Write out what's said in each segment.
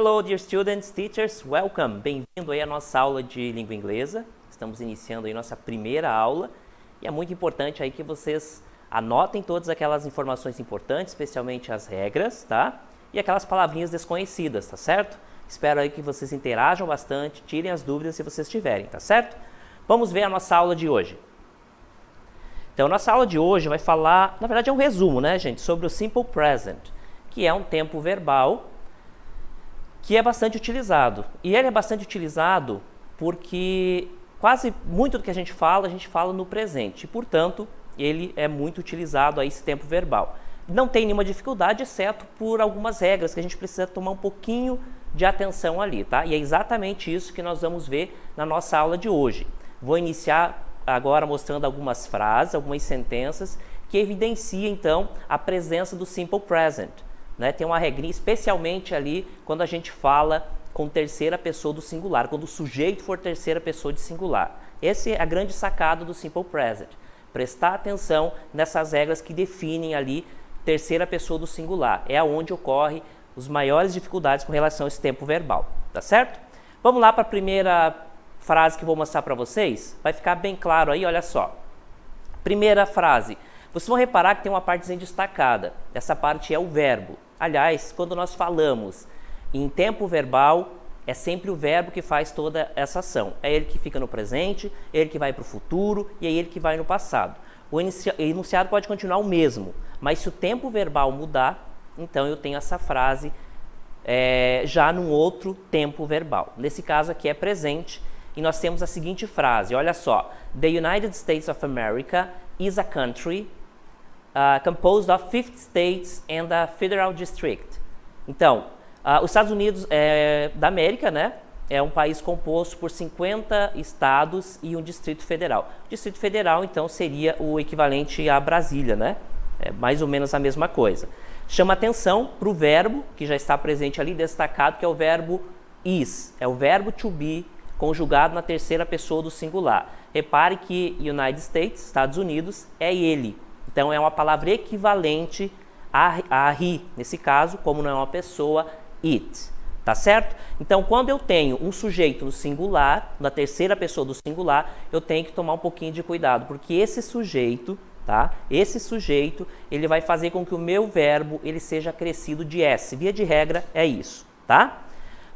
Hello, dear students, teachers, welcome! Bem-vindo aí à nossa aula de língua inglesa. Estamos iniciando aí nossa primeira aula e é muito importante aí que vocês anotem todas aquelas informações importantes, especialmente as regras, tá? E aquelas palavrinhas desconhecidas, tá certo? Espero aí que vocês interajam bastante, tirem as dúvidas se vocês tiverem, tá certo? Vamos ver a nossa aula de hoje. Então, nossa aula de hoje vai falar, na verdade é um resumo, né, gente, sobre o Simple Present, que é um tempo verbal que é bastante utilizado. E ele é bastante utilizado porque muito do que a gente fala no presente. E, portanto, ele é muito utilizado aí, esse tempo verbal. Não tem nenhuma dificuldade, exceto por algumas regras que a gente precisa tomar um pouquinho de atenção ali, tá? E é exatamente isso que nós vamos ver na nossa aula de hoje. Vou iniciar agora mostrando algumas frases, algumas sentenças que evidenciam, então, a presença do Simple Present. Né? Tem uma regrinha, especialmente ali quando a gente fala com terceira pessoa do singular, quando o sujeito for terceira pessoa de singular. Essa é a grande sacada do Simple Present. Prestar atenção nessas regras que definem ali terceira pessoa do singular. É onde ocorre as maiores dificuldades com relação a esse tempo verbal. Tá certo? Vamos lá para a primeira frase que eu vou mostrar para vocês. Vai ficar bem claro aí, olha só. Primeira frase. Vocês vão reparar que tem uma partezinha destacada. Essa parte é o verbo. Aliás, quando nós falamos em tempo verbal, é sempre o verbo que faz toda essa ação. É ele que fica no presente, é ele que vai para o futuro e é ele que vai no passado. O enunciado pode continuar o mesmo, mas se o tempo verbal mudar, então eu tenho essa frase já num outro tempo verbal. Nesse caso aqui é presente e nós temos a seguinte frase, olha só. The United States of America is a country composed of 50 states and a federal district. Então, os Estados Unidos da América, né, é um país composto por 50 estados e um distrito federal. O distrito federal, então, seria o equivalente a Brasília, né? É mais ou menos a mesma coisa. Chama atenção para o verbo, que já está presente ali, destacado, que é o verbo is. É o verbo to be, conjugado na terceira pessoa do singular. Repare que United States, Estados Unidos, é ele. Então, é uma palavra equivalente a he, nesse caso, como não é uma pessoa, it. Tá certo? Então, quando eu tenho um sujeito no singular, na terceira pessoa do singular, eu tenho que tomar um pouquinho de cuidado, porque esse sujeito, tá? Esse sujeito, ele vai fazer com que o meu verbo, ele seja acrescido de S. Via de regra, é isso, tá?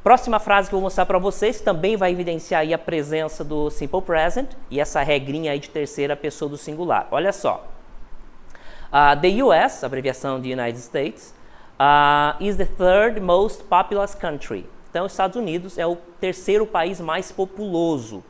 Próxima frase que eu vou mostrar para vocês também vai evidenciar aí a presença do Simple Present e essa regrinha aí de terceira pessoa do singular. Olha só. The US, abreviação de United States, is the third most populous country. Então, os Estados Unidos é o terceiro país mais populoso.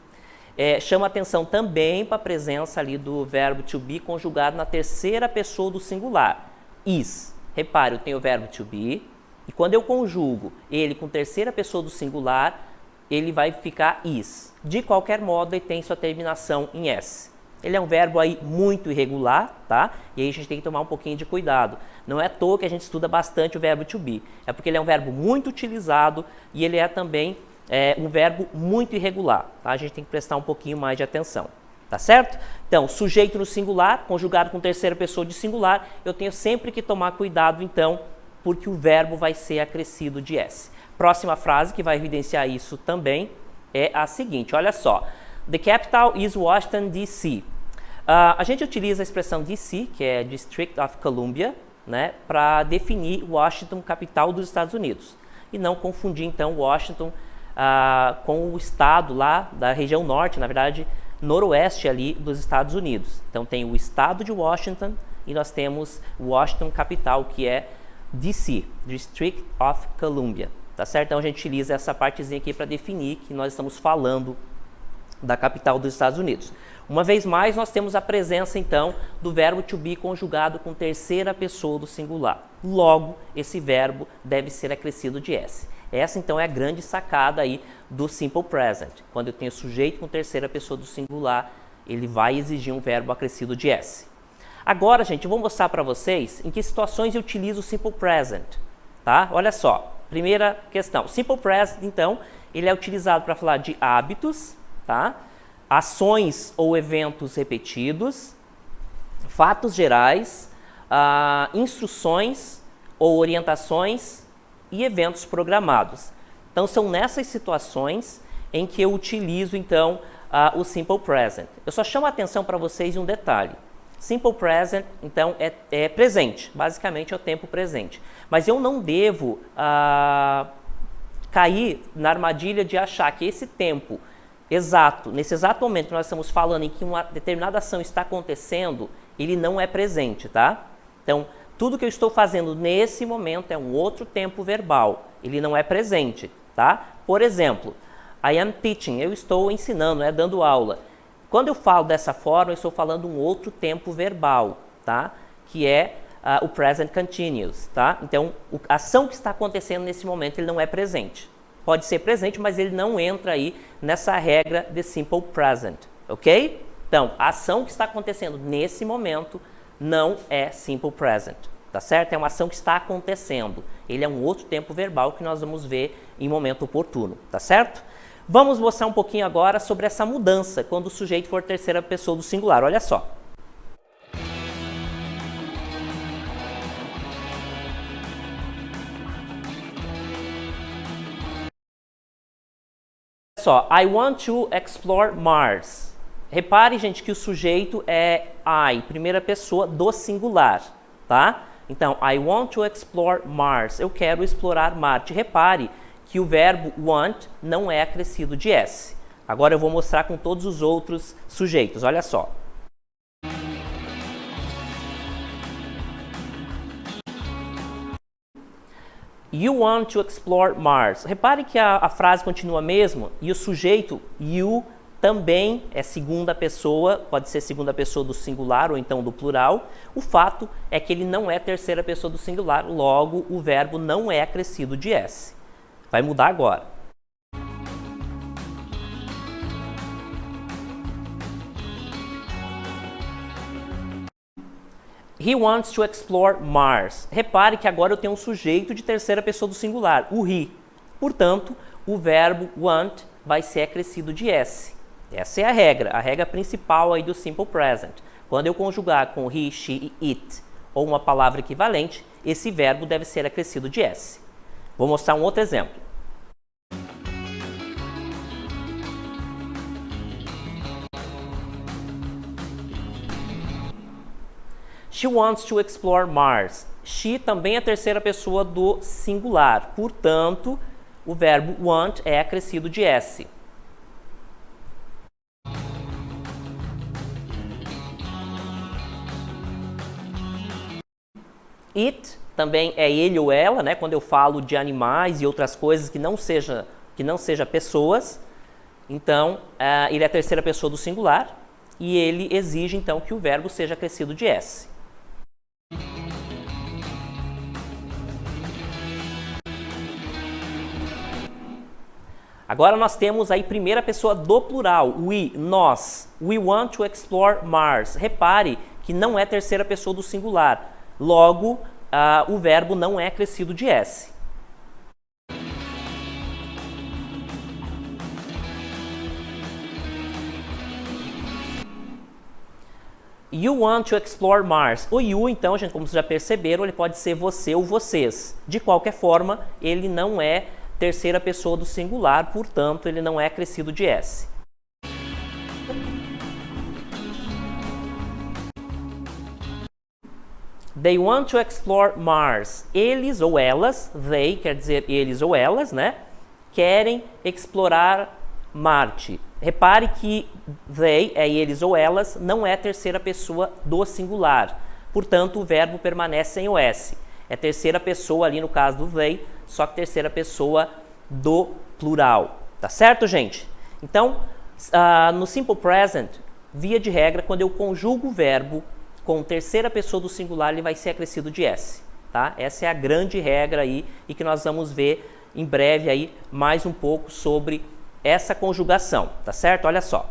Chama atenção também para a presença ali do verbo to be conjugado na terceira pessoa do singular. Is. Repare, eu tenho o verbo to be e quando eu conjugo ele com terceira pessoa do singular, ele vai ficar is. De qualquer modo, ele tem sua terminação em S. Ele é um verbo aí muito irregular, tá? E aí a gente tem que tomar um pouquinho de cuidado. Não é à toa que a gente estuda bastante o verbo to be. É porque ele é um verbo muito utilizado e ele é também um verbo muito irregular, tá? A gente tem que prestar um pouquinho mais de atenção, tá certo? Então, sujeito no singular, conjugado com terceira pessoa de singular, eu tenho sempre que tomar cuidado, então, porque o verbo vai ser acrescido de S. Próxima frase que vai evidenciar isso também é a seguinte, olha só. The capital is Washington, D.C. A gente utiliza a expressão DC, que é District of Columbia, né, para definir Washington, capital dos Estados Unidos. E não confundir, então, Washington com o estado lá da região norte, na verdade, noroeste ali dos Estados Unidos. Então, tem o estado de Washington e nós temos Washington, capital, que é DC, District of Columbia. Tá certo? Então, a gente utiliza essa partezinha aqui para definir que nós estamos falando da capital dos Estados Unidos. Uma vez mais, nós temos a presença, então, do verbo to be conjugado com terceira pessoa do singular. Logo, esse verbo deve ser acrescido de S. Essa, então, é a grande sacada aí do Simple Present. Quando eu tenho sujeito com terceira pessoa do singular, ele vai exigir um verbo acrescido de S. Agora, gente, eu vou mostrar para vocês em que situações eu utilizo o Simple Present. Tá? Olha só, primeira questão. O Simple Present, então, ele é utilizado para falar de hábitos, tá? Ações ou eventos repetidos, fatos gerais, instruções ou orientações e eventos programados. Então, são nessas situações em que eu utilizo, então, o Simple Present. Eu só chamo a atenção para vocês em um detalhe. Simple Present, então, é presente. Basicamente, é o tempo presente. Mas eu não devo cair na armadilha de achar que esse tempo exato, nesse exato momento que nós estamos falando em que uma determinada ação está acontecendo, ele não é presente, tá? Então, tudo que eu estou fazendo nesse momento é um outro tempo verbal. Ele não é presente, tá? Por exemplo, I am teaching, eu estou ensinando, dando aula. Quando eu falo dessa forma, eu estou falando um outro tempo verbal, tá? Que é o present continuous, tá? Então, a ação que está acontecendo nesse momento, ele não é presente. Pode ser presente, mas ele não entra aí nessa regra de simple present, ok? Então, a ação que está acontecendo nesse momento não é simple present, tá certo? É uma ação que está acontecendo. Ele é um outro tempo verbal que nós vamos ver em momento oportuno, tá certo? Vamos mostrar um pouquinho agora sobre essa mudança quando o sujeito for terceira pessoa do singular. Olha só. Só, I want to explore Mars. Repare, gente, que o sujeito é I, primeira pessoa do singular, tá? Então, I want to explore Mars. Eu quero explorar Marte. Repare que o verbo want não é acrescido de S. Agora eu vou mostrar com todos os outros sujeitos. Olha só. You want to explore Mars. Repare que a frase continua mesmo e o sujeito you também é segunda pessoa, pode ser segunda pessoa do singular ou então do plural. O fato é que ele não é terceira pessoa do singular, logo o verbo não é acrescido de S. Vai mudar agora. He wants to explore Mars. Repare que agora eu tenho um sujeito de terceira pessoa do singular, o he. Portanto, o verbo want vai ser acrescido de S. Essa é a regra principal aí do Simple Present. Quando eu conjugar com he, she e it ou uma palavra equivalente, esse verbo deve ser acrescido de S. Vou mostrar um outro exemplo. She wants to explore Mars. She também é a terceira pessoa do singular. Portanto, o verbo want é acrescido de S. It também é ele ou ela, né? Quando eu falo de animais e outras coisas que não seja pessoas. Então, ele é a terceira pessoa do singular e ele exige, então, que o verbo seja acrescido de S. Agora nós temos aí primeira pessoa do plural, we, nós. We want to explore Mars. Repare que não é terceira pessoa do singular. Logo, o verbo não é acrescido de S. You want to explore Mars. O you, então, gente, como vocês já perceberam, ele pode ser você ou vocês. De qualquer forma, ele não é terceira pessoa do singular, portanto, ele não é acrescido de S. They want to explore Mars. Eles ou elas, they quer dizer eles ou elas, né? Querem explorar Marte. Repare que they é eles ou elas, não é terceira pessoa do singular. Portanto, o verbo permanece em o S. É terceira pessoa ali no caso do they, só que terceira pessoa do plural. Tá certo, gente? Então, no Simple Present, via de regra, quando eu conjugo o verbo com terceira pessoa do singular, ele vai ser acrescido de S. Tá? Essa é a grande regra aí e que nós vamos ver em breve aí mais um pouco sobre essa conjugação. Tá certo? Olha só.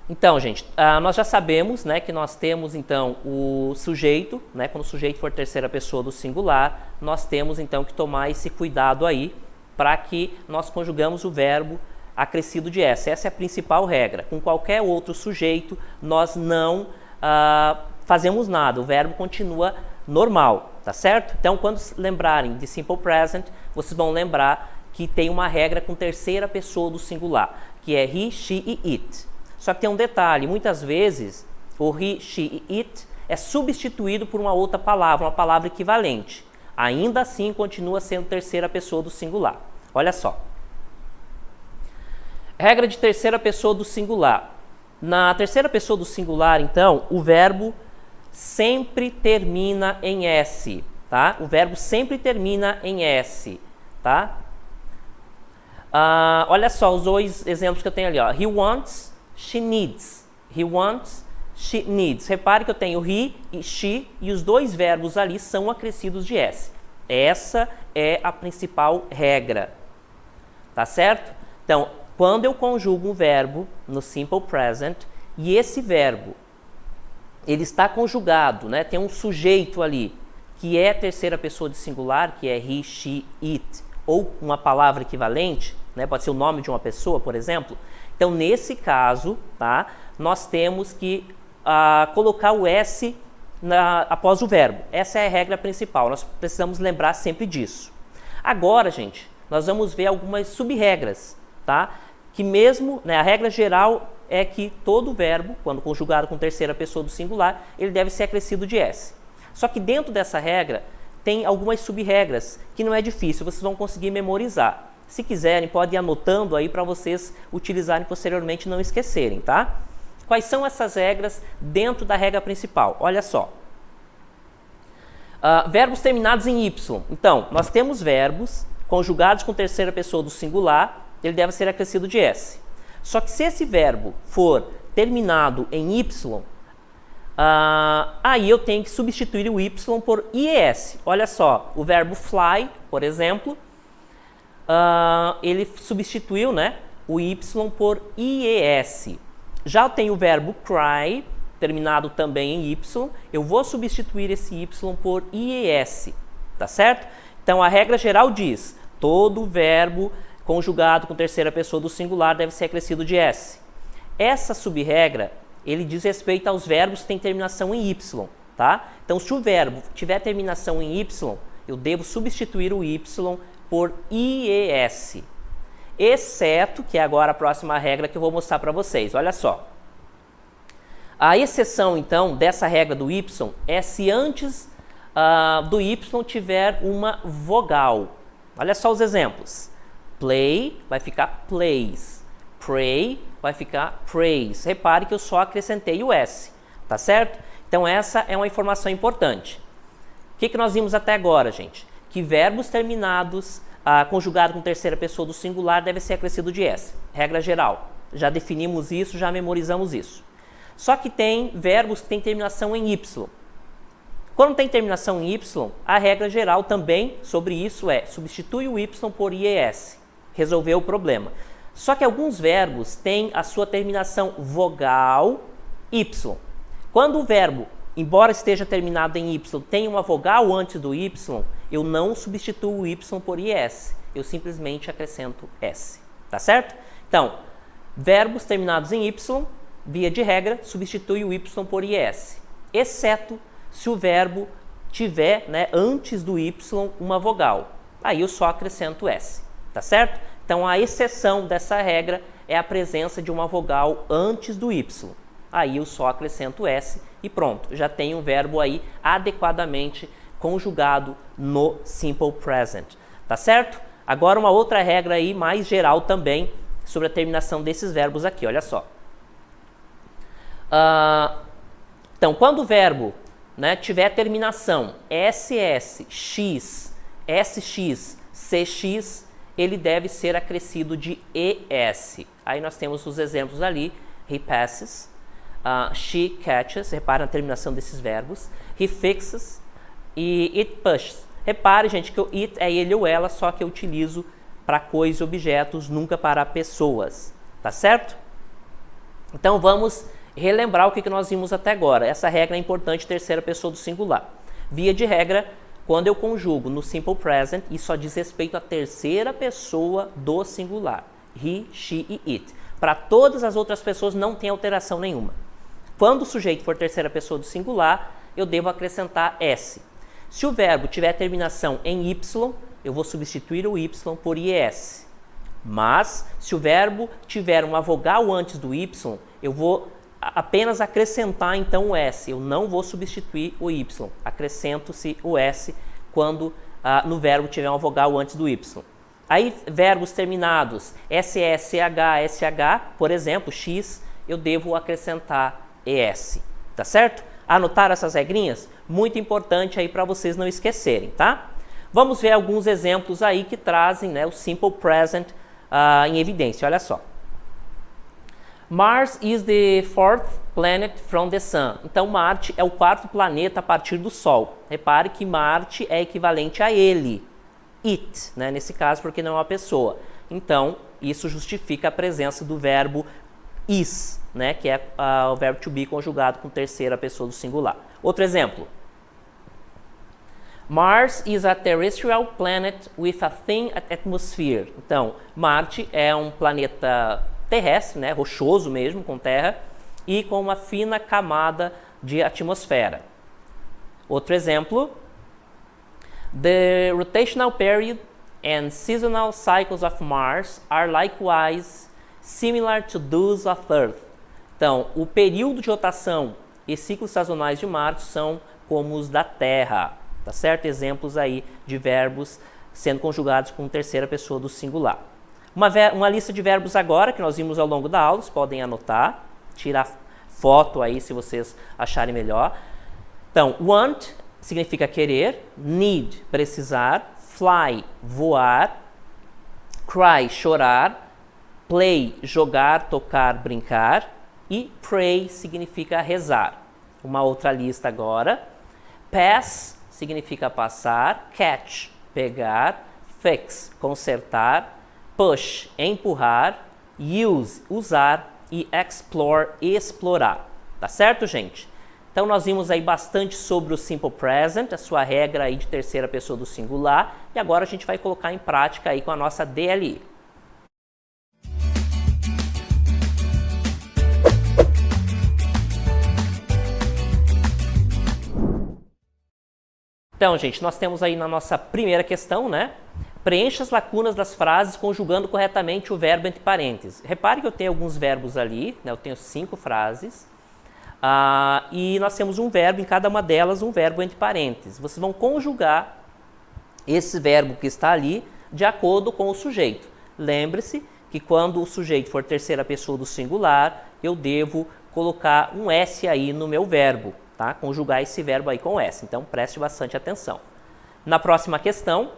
Então, gente, nós já sabemos, né, que nós temos, então, o sujeito, né, quando o sujeito for terceira pessoa do singular, nós temos, então, que tomar esse cuidado aí para que nós conjugamos o verbo acrescido de S. Essa é a principal regra. Com qualquer outro sujeito, nós não fazemos nada, o verbo continua normal. tá certo? Então, quando lembrarem de simple present, vocês vão lembrar que tem uma regra com terceira pessoa do singular, que é he, she e it. Só que tem um detalhe, muitas vezes o he, she e it é substituído por uma outra palavra, uma palavra equivalente. Ainda assim, continua sendo terceira pessoa do singular. Olha só. Regra de terceira pessoa do singular. Na terceira pessoa do singular, então, o verbo sempre termina em S, tá? O verbo sempre termina em S, tá? Olha só os dois exemplos que eu tenho ali, ó. He wants, she needs. He wants, she needs. Repare que eu tenho he e she e os dois verbos ali são acrescidos de S. Essa é a principal regra, tá certo? Então, quando eu conjugo um verbo no simple present e esse verbo ele está conjugado, né? Tem um sujeito ali que é terceira pessoa de singular, que é he, she, it, ou uma palavra equivalente, né? Pode ser o nome de uma pessoa, por exemplo. Então, nesse caso, tá? Nós temos que colocar o S após o verbo. Essa é a regra principal, nós precisamos lembrar sempre disso. Agora, gente, nós vamos ver algumas sub-regras, tá? Que mesmo, né, a regra geral é que todo verbo, quando conjugado com terceira pessoa do singular, ele deve ser acrescido de S. Só que dentro dessa regra, tem algumas sub-regras que não é difícil, vocês vão conseguir memorizar. Se quiserem, podem ir anotando aí para vocês utilizarem posteriormente e não esquecerem, tá? Quais são essas regras dentro da regra principal? Olha só. Verbos terminados em Y. Então, nós temos verbos conjugados com terceira pessoa do singular, ele deve ser acrescido de S. Só que se esse verbo for terminado em Y, aí eu tenho que substituir o Y por IES. Olha só, o verbo fly, por exemplo, ele substituiu, né, o Y por IES. Já tem o verbo cry, terminado também em Y, eu vou substituir esse Y por IES, tá certo? Então a regra geral diz, todo verbo conjugado com terceira pessoa do singular deve ser acrescido de S. Essa sub-regra, ele diz respeito aos verbos que têm terminação em Y, tá? Então, se o verbo tiver terminação em Y, eu devo substituir o Y por IES. Exceto, que é agora a próxima regra que eu vou mostrar para vocês, olha só. A exceção, então, dessa regra do Y é se antes do Y tiver uma vogal. Olha só os exemplos. Play vai ficar plays. Pray vai ficar praise. Repare que eu só acrescentei o S, tá certo? Então essa é uma informação importante. O que nós vimos até agora, gente? Que verbos terminados, conjugados com terceira pessoa do singular, deve ser acrescido de S. Regra geral. Já definimos isso, já memorizamos isso. Só que tem verbos que têm terminação em Y. Quando tem terminação em Y, a regra geral também sobre isso é substitui o Y por IES. Resolveu o problema. Só que alguns verbos têm a sua terminação vogal Y. Quando o verbo, embora esteja terminado em Y, tem uma vogal antes do Y, eu não substituo o Y por IS. Eu simplesmente acrescento S. Tá certo? Então, verbos terminados em Y, via de regra, substitui o Y por IS. Exceto se o verbo tiver, né, antes do Y uma vogal. Aí eu só acrescento S. Tá certo? Então, a exceção dessa regra é a presença de uma vogal antes do Y. Aí eu só acrescento S e pronto. Já tem um verbo aí adequadamente conjugado no simple present. Tá certo? Agora uma outra regra aí mais geral também sobre a terminação desses verbos aqui. Olha só. Então, quando o verbo, né, tiver terminação SS, X, SX, CX, ele deve ser acrescido de ES. Aí nós temos os exemplos ali. He passes, she catches, repare na terminação desses verbos. He fixes e it pushes. Repare, gente, que o it é ele ou ela, só que eu utilizo para coisas e objetos, nunca para pessoas. Tá certo? Então vamos relembrar o que nós vimos até agora. Essa regra é importante, terceira pessoa do singular. Via de regra, quando eu conjugo no simple present, isso só diz respeito à terceira pessoa do singular. He, she e it. Para todas as outras pessoas não tem alteração nenhuma. Quando o sujeito for terceira pessoa do singular, eu devo acrescentar S. Se o verbo tiver terminação em y, eu vou substituir o y por is. Mas, se o verbo tiver uma vogal antes do y, eu vou apenas acrescentar então o s. Eu não vou substituir o y. Acrescento-se o s quando no verbo tiver uma vogal antes do y. Aí, verbos terminados, ss, sh, sh, por exemplo, x, eu devo acrescentar es. Tá certo? Anotaram essas regrinhas? Muito importante aí para vocês não esquecerem, tá? Vamos ver alguns exemplos aí que trazem, né, o simple present em evidência. Olha só. Mars is the fourth planet from the Sun. Então, Marte é o quarto planeta a partir do Sol. Repare que Marte é equivalente a ele. It, né, nesse caso, porque não é uma pessoa. Então, isso justifica a presença do verbo is, né, que é o verbo to be conjugado com terceira pessoa do singular. Outro exemplo. Mars is a terrestrial planet with a thin atmosphere. Então, Marte é um planeta terrestre, né, rochoso mesmo, com terra, e com uma fina camada de atmosfera. Outro exemplo. The rotational period and seasonal cycles of Mars are likewise similar to those of Earth. Então, o período de rotação e ciclos sazonais de Marte são como os da Terra. Tá certo? Exemplos aí de verbos sendo conjugados com terceira pessoa do singular. Uma lista de verbos agora que nós vimos ao longo da aula, vocês podem anotar, tirar foto aí se vocês acharem melhor. Então, want significa querer, need, precisar, fly, voar, cry, chorar, play, jogar, tocar, brincar e pray significa rezar. Uma outra lista agora. Pass significa passar, catch, pegar, fix, consertar, push, empurrar, use, usar e explore, explorar. Tá certo, gente? Então, nós vimos aí bastante sobre o simple present, a sua regra aí de terceira pessoa do singular, e agora a gente vai colocar em prática aí com a nossa DLI. Então, gente, nós temos aí na nossa primeira questão, né? Preencha as lacunas das frases conjugando corretamente o verbo entre parênteses. Repare que eu tenho alguns verbos ali, né? Eu tenho 5 frases. E nós temos um verbo em cada uma delas, um verbo entre parênteses. Vocês vão conjugar esse verbo que está ali de acordo com o sujeito. Lembre-se que quando o sujeito for terceira pessoa do singular, eu devo colocar um S aí no meu verbo, tá? Conjugar esse verbo aí com S. Então, preste bastante atenção. Na próxima questão,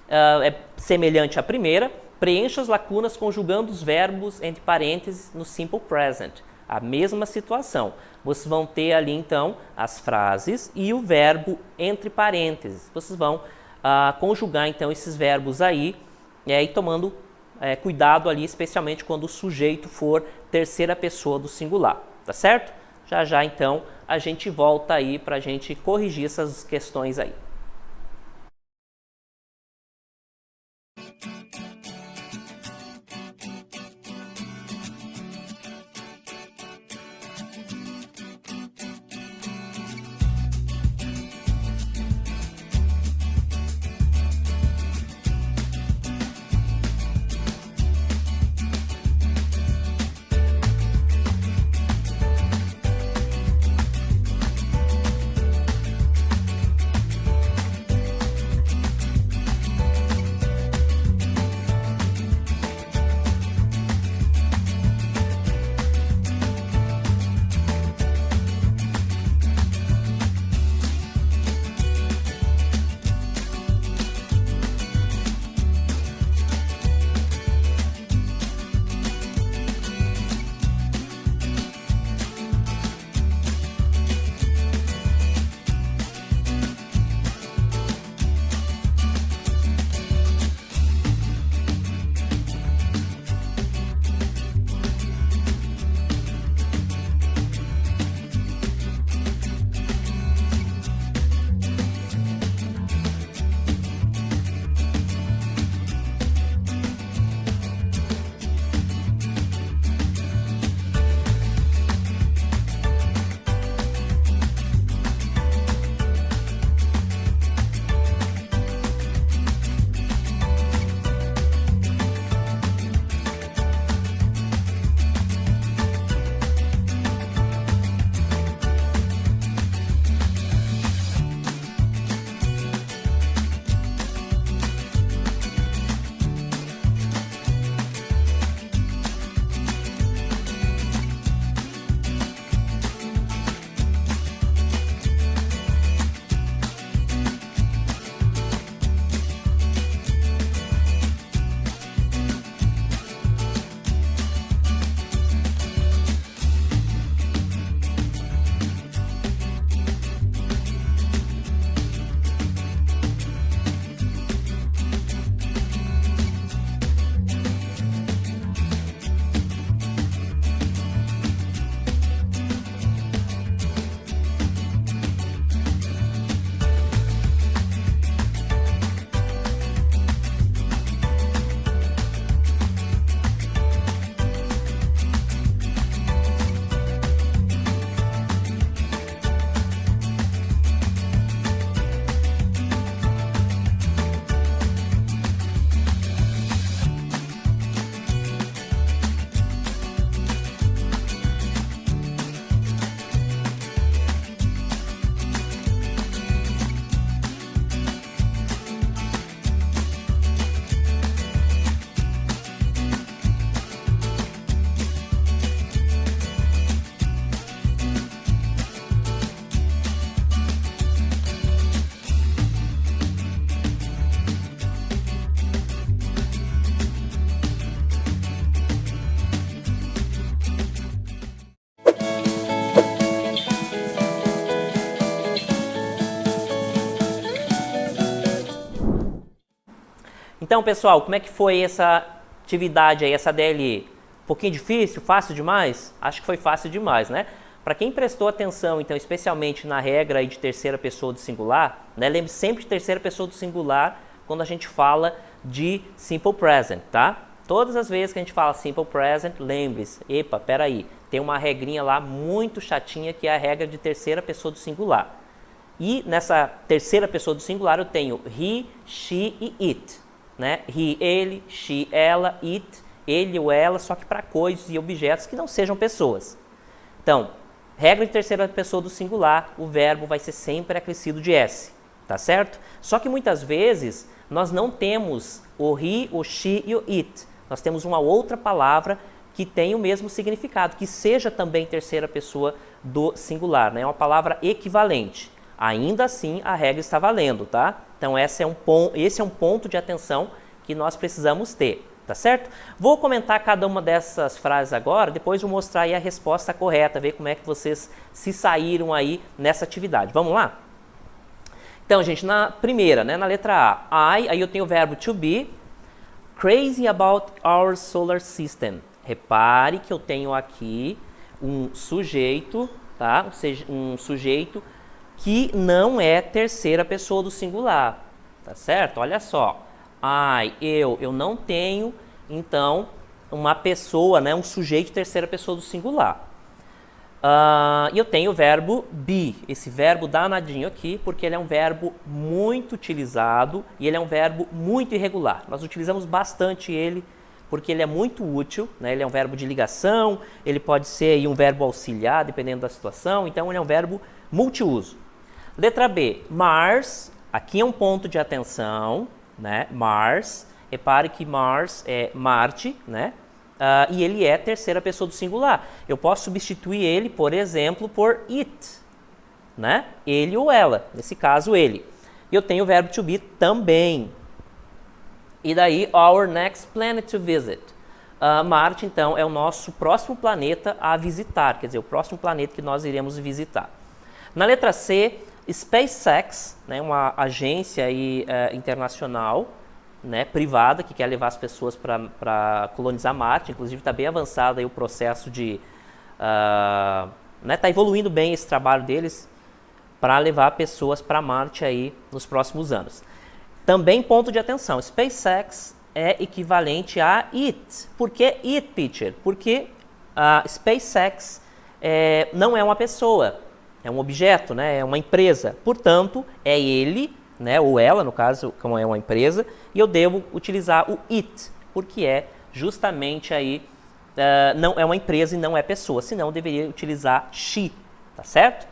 é semelhante à primeira, preencha as lacunas conjugando os verbos entre parênteses no simple present. A mesma situação. Vocês vão ter ali, então, as frases e o verbo entre parênteses. Vocês vão conjugar, então, esses verbos aí, e tomando cuidado ali, especialmente quando o sujeito for terceira pessoa do singular. Tá certo? Já já, então, a gente volta aí para a gente corrigir essas questões aí. Então, pessoal, como é que foi essa atividade aí, essa DLE? Um pouquinho difícil, fácil demais? Acho que foi fácil demais, né? Para quem prestou atenção, então, especialmente na regra aí de terceira pessoa do singular, né? Lembre sempre de terceira pessoa do singular quando a gente fala de simple present, tá? Todas as vezes que a gente fala simple present, lembre-se, epa, peraí, tem uma regrinha lá muito chatinha que é a regra de terceira pessoa do singular. E nessa terceira pessoa do singular eu tenho he, she e it, né? He, ele, she, ela, it, ele ou ela, só que para coisas e objetos que não sejam pessoas. Então, regra de terceira pessoa do singular, o verbo vai ser sempre acrescido de S, tá certo? Só que muitas vezes nós não temos o he, o she e o it. Nós temos uma outra palavra que tem o mesmo significado, que seja também terceira pessoa do singular, né? É uma palavra equivalente. Ainda assim, a regra está valendo, tá? Então, esse é um ponto de atenção que nós precisamos ter, tá certo? Vou comentar cada uma dessas frases agora, depois vou mostrar aí a resposta correta, ver como é que vocês se saíram aí nessa atividade. Vamos lá? Então, gente, na primeira, né, na letra A, aí eu tenho o verbo to be, crazy about our solar system. Repare que eu tenho aqui um sujeito, tá? Ou seja, um sujeito que não é terceira pessoa do singular, tá certo? Olha só, eu não tenho, então, uma pessoa, né, um sujeito terceira pessoa do singular. E eu tenho o verbo be, esse verbo danadinho aqui, porque ele é um verbo muito utilizado e ele é um verbo muito irregular. Nós utilizamos bastante ele porque ele é muito útil, né? Ele é um verbo de ligação, ele pode ser aí um verbo auxiliar, dependendo da situação, então ele é um verbo multiuso. Letra B, Mars, aqui é um ponto de atenção, né? Mars, repare que Mars é Marte, né? E ele é terceira pessoa do singular. Eu posso substituir ele, por exemplo, por it, né? Ele ou ela, nesse caso ele. E eu tenho o verbo to be também. E daí, our next planet to visit. Marte, então, é o nosso próximo planeta a visitar, quer dizer, o próximo planeta que nós iremos visitar. Na letra C, SpaceX, né, uma agência aí, internacional, né, privada, que quer levar as pessoas para colonizar Marte. Inclusive está bem avançado aí o processo de... Está evoluindo bem esse trabalho deles para levar pessoas para Marte aí nos próximos anos. Também ponto de atenção, SpaceX é equivalente a it. Por que it, teacher? Porque SpaceX não é uma pessoa, é um objeto, né, é uma empresa. Portanto, é ele, né, ou ela, no caso, como é uma empresa, e eu devo utilizar o it, porque é justamente aí, não é uma empresa e não é pessoa, senão eu deveria utilizar she, tá certo?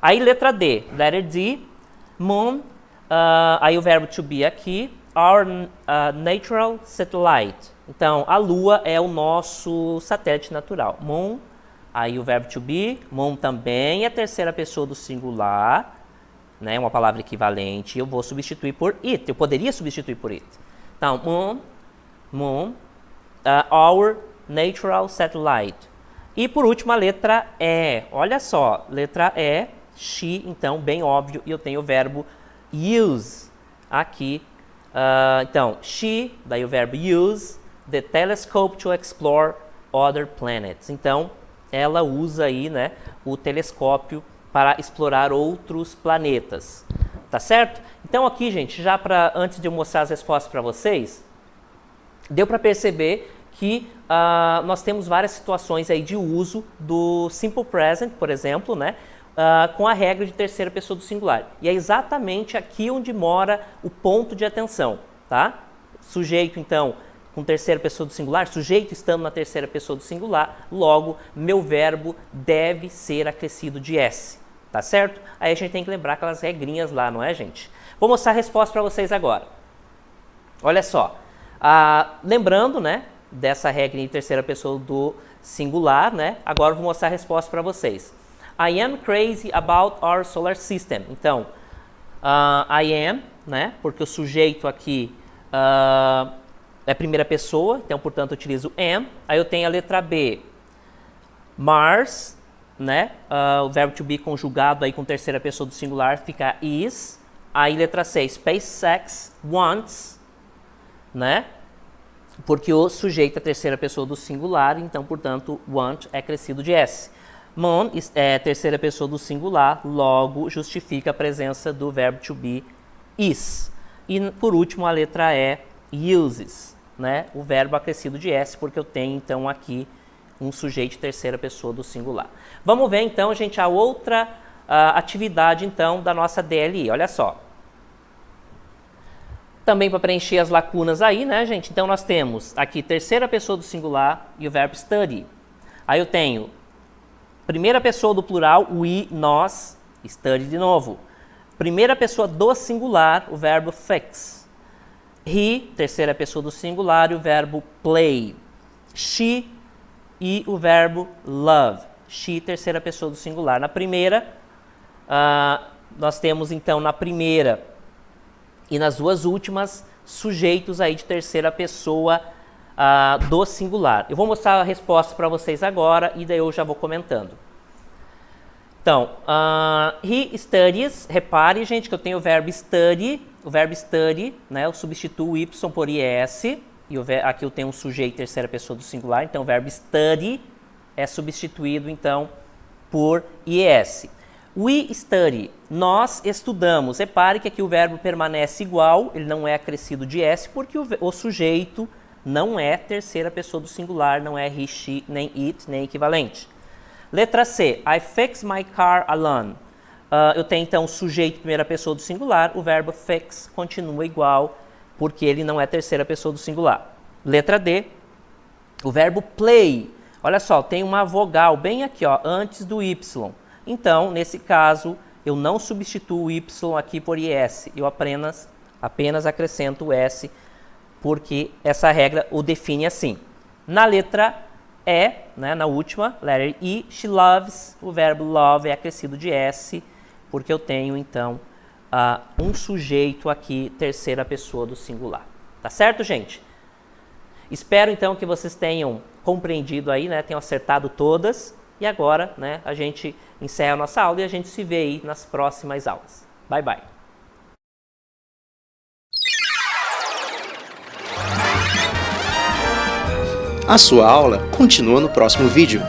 Aí letra D, letter D, moon, aí o verbo to be aqui, our natural satellite. Então, a Lua é o nosso satélite natural. Moon, aí o verbo to be, moon também é terceira pessoa do singular, né, uma palavra equivalente, eu vou substituir por it. Eu poderia substituir por it. Então, moon, our natural satellite. E por último, a letra E. Olha só, letra E, she, então, bem óbvio, e eu tenho o verbo use aqui. Então, she, daí o verbo use, the telescope to explore other planets. Então, ela usa aí, né, o telescópio para explorar outros planetas, tá certo? Então aqui, gente, já antes de eu mostrar as respostas para vocês, deu para perceber que nós temos várias situações aí de uso do simple present, por exemplo, né, com a regra de terceira pessoa do singular. E é exatamente aqui onde mora o ponto de atenção, tá? Sujeito, então, com terceira pessoa do singular, sujeito estando na terceira pessoa do singular, logo, meu verbo deve ser acrescido de S, tá certo? Aí a gente tem que lembrar aquelas regrinhas lá, não é, gente? Vou mostrar a resposta para vocês agora. Olha só, lembrando, né, dessa regra em terceira pessoa do singular, né? Agora eu vou mostrar a resposta para vocês. I am crazy about our solar system. Então, I am, né? Porque o sujeito aqui é primeira pessoa, então, portanto, eu utilizo am. Aí eu tenho a letra B, Mars, né? O verbo to be conjugado aí com terceira pessoa do singular fica is. Aí letra C, SpaceX wants né? Porque o sujeito é terceira pessoa do singular, então, portanto, want é acrescido de S. Mon é terceira pessoa do singular, logo justifica a presença do verbo to be is. E, por último, a letra E, uses, né? O verbo acrescido de S, porque eu tenho, então, aqui um sujeito terceira pessoa do singular. Vamos ver, então, gente, a outra atividade, então, da nossa DLI. Olha só. Também para preencher as lacunas aí, né, gente? Então, nós temos aqui terceira pessoa do singular e o verbo study. Aí eu tenho primeira pessoa do plural, we, nós, study de novo. Primeira pessoa do singular, o verbo fix. He, terceira pessoa do singular, e o verbo play. She e o verbo love. She, terceira pessoa do singular. Na primeira, nós temos então na primeira e nas duas últimas sujeitos aí de terceira pessoa do singular. Eu vou mostrar a resposta para vocês agora e daí eu já vou comentando. Então, he studies, repare, gente, que eu tenho o verbo study, né, eu substituo o y por is, e aqui eu tenho um sujeito terceira pessoa do singular, então o verbo study é substituído, então, por is. We study, nós estudamos. Repare que aqui o verbo permanece igual, ele não é acrescido de s, porque o sujeito não é terceira pessoa do singular, não é he, she, nem it, nem equivalente. Letra C, I fix my car alone. Eu tenho então o sujeito primeira pessoa do singular, o verbo fix continua igual, porque ele não é terceira pessoa do singular. Letra D, o verbo play. Olha só, tem uma vogal bem aqui, ó, antes do y. Então, nesse caso, eu não substituo o y aqui por is, eu apenas acrescento o s, porque essa regra o define assim. Na letra E, né, na última, letter E, she loves, o verbo love é acrescido de s, porque eu tenho, então, um sujeito aqui, terceira pessoa do singular. Tá certo, gente? Espero, então, que vocês tenham compreendido aí, né, tenham acertado todas. E agora, né, a gente encerra a nossa aula e a gente se vê aí nas próximas aulas. Bye, bye. A sua aula continua no próximo vídeo.